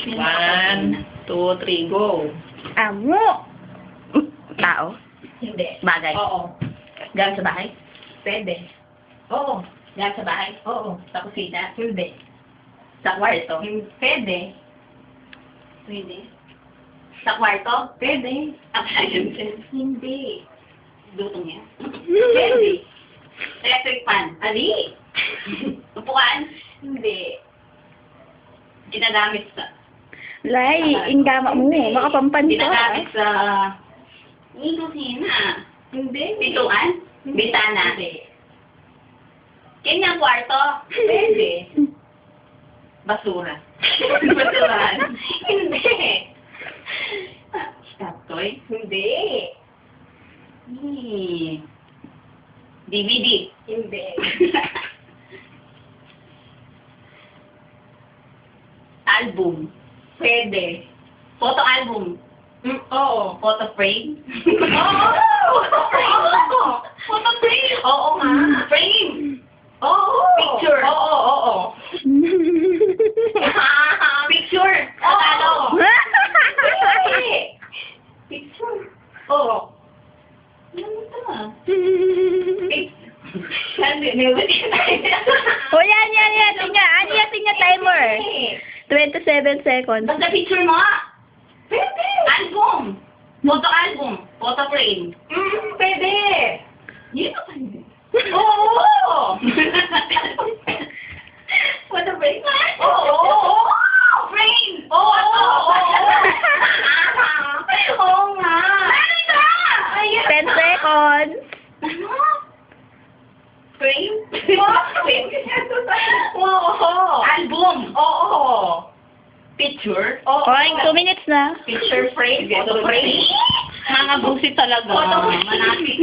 1, 2, 3, go. Amo. Tao. Hindi. Bagay. Oo. Galing sa bahay. Pwede. Oo. Galing sa bahay. Oo. Sa kusina. Hindi. Sa kwarto. Pwede. Pwede. Sa kwarto. Pwede. Appliances. Hindi. Lutong yan. Pwede. Electric fan. Ali. Upuan. Hindi. Ginagamit sa... Lai, ingama mo. Makapampan to. Ginagamit sa... kusina. Hindi. Pintuan. Bintana. Hindi. Kanyang kwarto. Pwede. Basura. Basuran. Hindi. Stop toy. Hindi. DVD. Hindi. Album. Pwede. Photo album. Oo. Photo frame. Oo! Oo! Photo frame. Oo nga. Frame. Oo. Picture. Oo, oo. Picture. Oo. Tagalog. Hindi. Picture. Oo. Ano ito? O yan. Tingnan timer. 27 seconds. Basta picture mo. Pwede. Album. Photo album. Photo frame. Pwede. Yun ang pwede. Oo. Photo frame. Oo. Frame. Oo. Oo nga. Ano ito? Ayan. 10 seconds. Ano? Frame? Oo. Album. Oo. Picture. Oo. Oy, 2 minutes na. Picture frame. Photo frame. Mga busit talaga. Photo frame. Manapit.